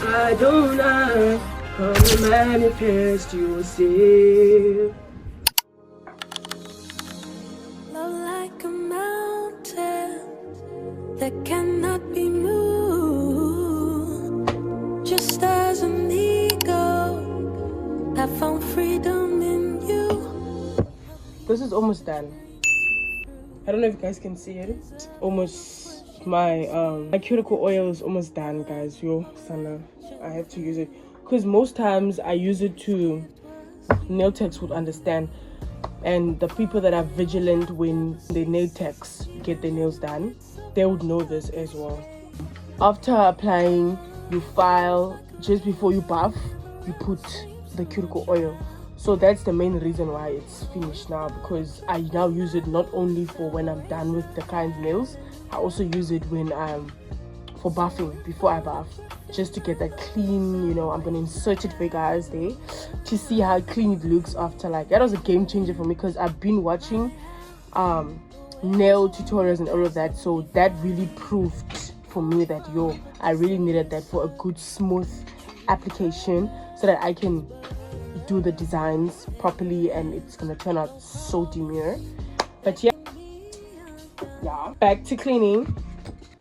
Adonai, come and manifest yourself. Love like a mountain that cannot be moved. Just as an eagle, I found freedom in you. This is almost done. I don't know if you guys can see it. Almost my cuticle oil is almost done, guys. Yo, Sana, I have to use it because most times I use it to nail techs would understand, and the people that are vigilant when the nail techs get their nails done, they would know this as well. After applying, you file. Just before you buff, you put the cuticle oil. So that's the main reason why it's finished now, because I now use it not only for when I'm done with the client's nails, I also use it when I'm for buffing, before I buff, just to get that clean, you know. I'm gonna insert it for you guys there to see how clean it looks after. Like, that was a game changer for me because I've been watching nail tutorials and all of that, so that really proved for me that I really needed that for a good smooth application so that I can do the designs properly and it's gonna turn out so demure. But yeah, back to cleaning.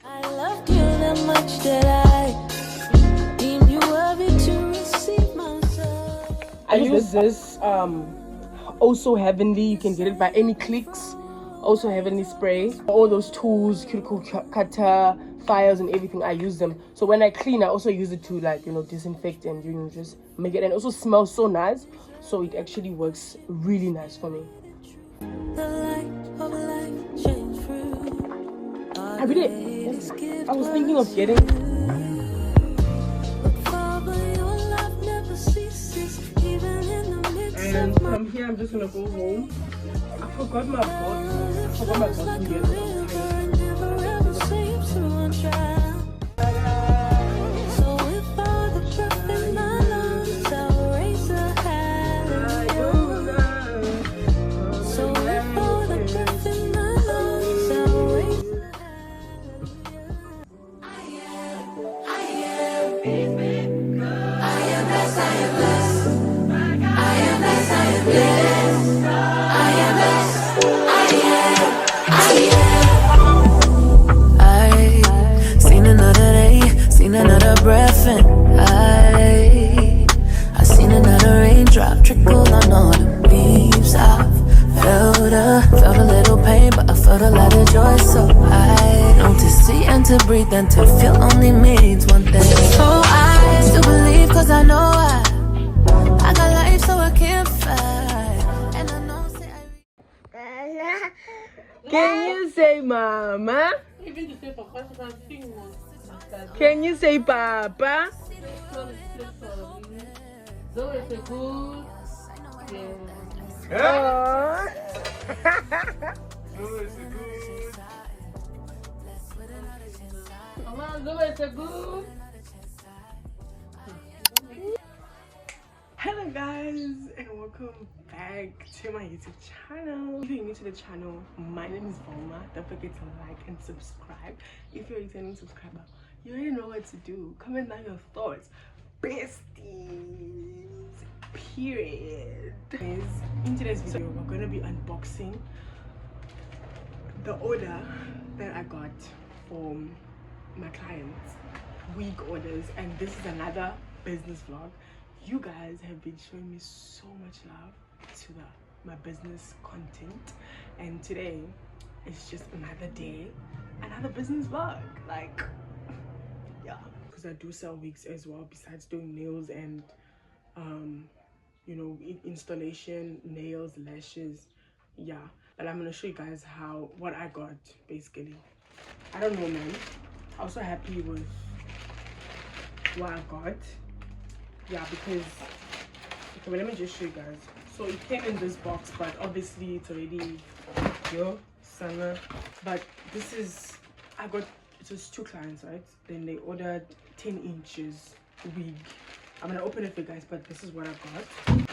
I loved you that much that I deemed you worthy to receive myself. I use this Also Heavenly. You can get it by any clicks. Also Heavenly spray. All those tools, cuticle cutter, files and everything, I use them. So when I clean, I also use it to, like, disinfect and just make it, and also smells so nice. So it actually works really nice for me. I was thinking of getting and from here I'm just gonna go home. I forgot my box in here. Another breath and I seen another raindrop trickle on all the leaves. I felt a little pain, but I felt a lot of joy. So I know to see and to breathe and to feel only means one thing. So I still believe, cause I know I got life, so I can't fight. And I know Can you say mama? Can you say papa? Hello guys, and welcome back to my YouTube channel. If you're new to the channel, my name is Volma. Don't forget to like and subscribe. If you're a returning subscriber, you already know what to do. Comment down your thoughts, besties, period. In today's video, we're gonna be unboxing the order that I got from my clients, wig orders, and this is another business vlog. You guys have been showing me so much love to my business content, and today it's just another day, another business vlog. Like, yeah, because I do sell wigs as well besides doing nails and installation, nails, lashes. Yeah, but I'm gonna show you guys what I got. Basically, I don't know, man. I'm also happy with what I got. Yeah, because okay, well, let me just show you guys. So it came in this box, but obviously it's already summer. But this is, it was 2 clients, right? Then they ordered 10 inches wig. I'm gonna open it for you guys, but this is what I got.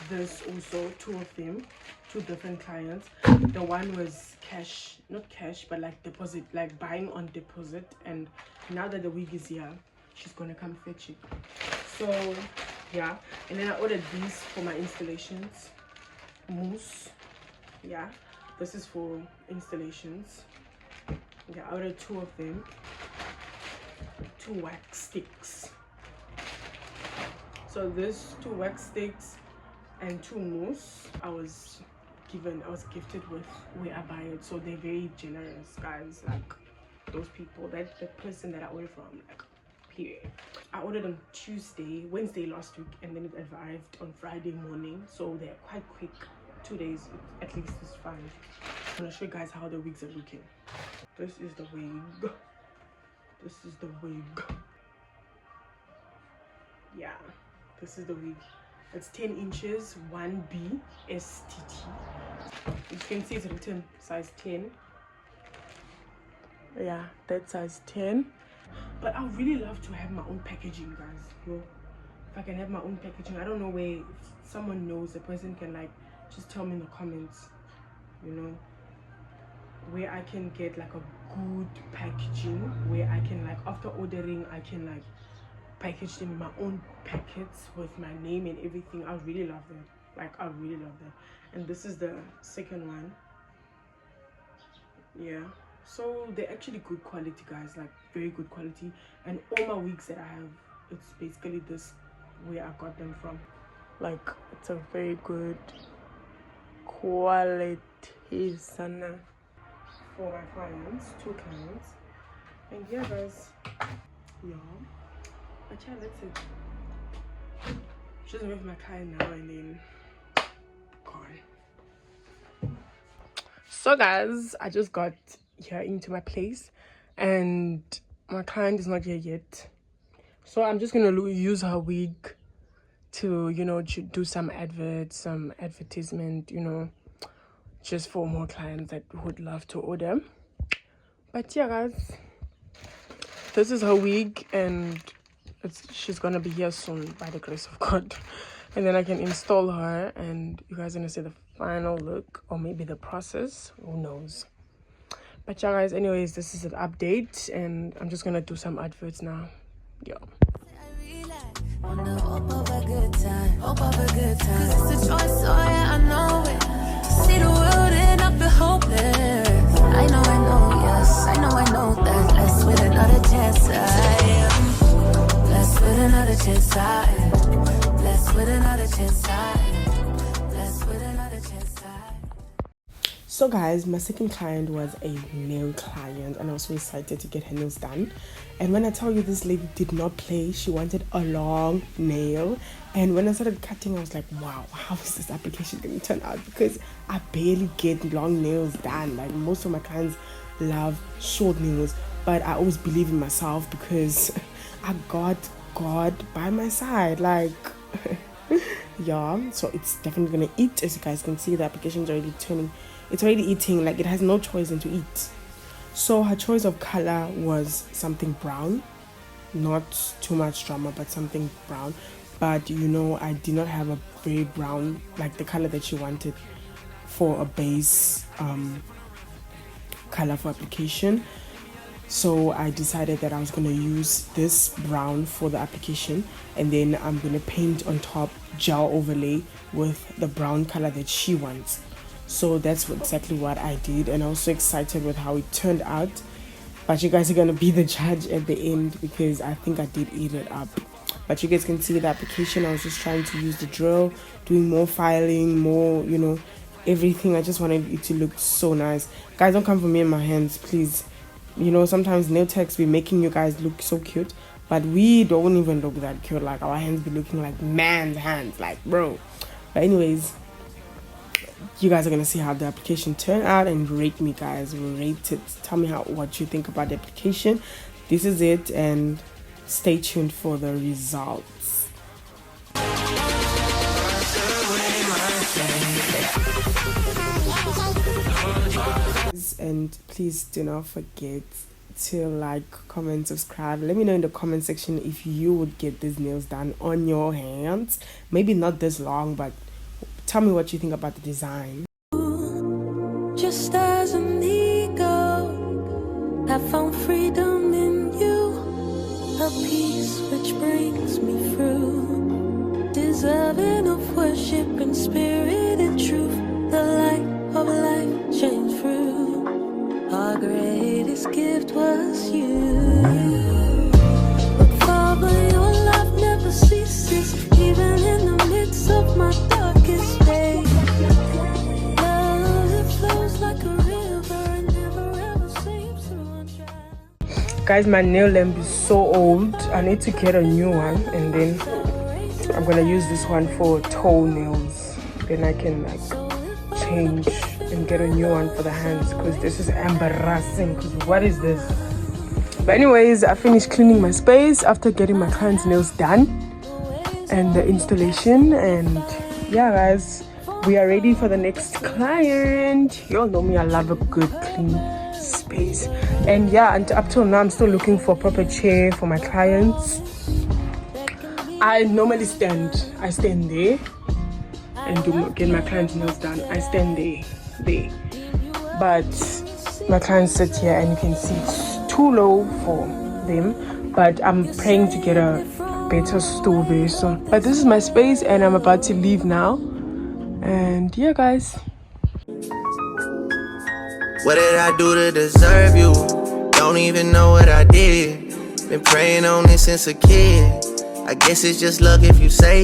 This also, 2 of them, 2 different clients. The one was cash, not cash, but like deposit, like buying on deposit. And now that the wig is here, she's gonna come fetch it. So yeah, and then I ordered these for my installations. Mousse. Yeah, this is for installations. Yeah, I ordered 2 of them. 2 wax sticks. So this 2 wax sticks and 2 mousse I was gifted with where I buy it. So they're very generous, guys. Like those people, that the person that I ordered from, like, period. I ordered on Wednesday last week, and then it arrived on Friday morning. So they're quite quick. 2 days at least is fine. I'm gonna show you guys how the wigs are looking. This is the wig. This is the wig. Yeah, this is the wig. It's 10 inches, 1B STT. You can see it's written size 10. Yeah, that's size 10. But I really love to have my own packaging, guys. Yo, if I can have my own packaging, I don't know where. If someone knows, a person can, like, just tell me in the comments, you know, where I can get like a good packaging, where I can, like, after ordering, I can, like, package them in my own packets with my name and everything. I really love that. Like, I really love that. And this is the second one. Yeah, so they're actually good quality, guys, like very good quality. And all my wigs that I have, it's basically this where I got them from. Like, it's a very good quality sana for my clients, 2 clients. And yeah, guys, yeah, but yeah, that's it. Just with my client now and then gone. So guys, I just got here into my place and my client is not here yet, so I'm just gonna use her wig to, you know, to do some advertisement, you know, just for more clients that would love to order. But yeah, guys, this is her wig, and she's gonna be here soon by the grace of God. And then I can install her and you guys are gonna see the final look, or maybe the process, who knows. But yeah, guys, anyways, this is an update and I'm just gonna do some adverts now. Yo. Hope of a good time, cause it's a choice, so yeah, I know it. See the world and I feel hopeless. I know, yes, I know that. Blessed with another chance, I am. Blessed with another chance, I am. Blessed with another chance, I am. Blessed with another chance, I am. So guys, my second client was a nail client and I was so excited to get her nails done. And when I tell you, this lady did not play, she wanted a long nail. And when I started cutting, I was like, wow, how is this application going to turn out? Because I barely get long nails done. Like, most of my clients love short nails, but I always believe in myself because I got God by my side. Like, yeah, so it's definitely going to eat. As you guys can see, the application is already turning. It's already eating. Like, it has no choice than to eat. So her choice of color was something brown, not too much drama, but something brown. But you know, I did not have a very brown, like the color that she wanted for a base color for application. So I decided that I was going to use this brown for the application, and then I'm going to paint on top, gel overlay with the brown color that she wants. So that's exactly what I did, and I was so excited with how it turned out. But you guys are going to be the judge at the end because I think I did eat it up. But you guys can see the application. I was just trying to use the drill, doing more filing, more, you know, everything. I just wanted it to look so nice. Guys, don't come for me and my hands, please. You know, sometimes nail techs be making you guys look so cute, but we don't even look that cute. Like, our hands be looking like man's hands, like, bro. But anyways, you guys are gonna see how the application turned out and rate me, guys. Rate it. Tell me what you think about the application. This is it, and stay tuned for the results. And please do not forget to like, comment, subscribe. Let me know in the comment section if you would get these nails done on your hands. Maybe not this long, but tell me what you think about the design. Just as an eagle, I found freedom in you, a peace which brings makes me through, deserving of worship and spirit and truth. The light of life shines through. Our greatest gift was you. But Father, your love never ceases, even in the midst of my darkest days. Love that flows like a river and never ever seems to run dry. Guys, my nail lamp is so old. I need to get a new one, and then I'm gonna use this one for toenails. Then I can like change and get a new one for the hands, because this is embarrassing. Because what is this? But anyways, I finished cleaning my space after getting my client's nails done and the installation. And yeah, guys, we are ready for the next client. You all know me, I love a good clean space. And yeah, and up till now I'm still looking for a proper chair for my clients. I normally stand there and get my client's nails done. I stand there, but my clients sit here and you can see it's too low for them. But I'm praying to get a better stool very soon. But this is my space and I'm about to leave now. And yeah, guys, what did I do to deserve you? Don't even know what I did. Been praying on this since a kid. I guess it's just luck if you say so.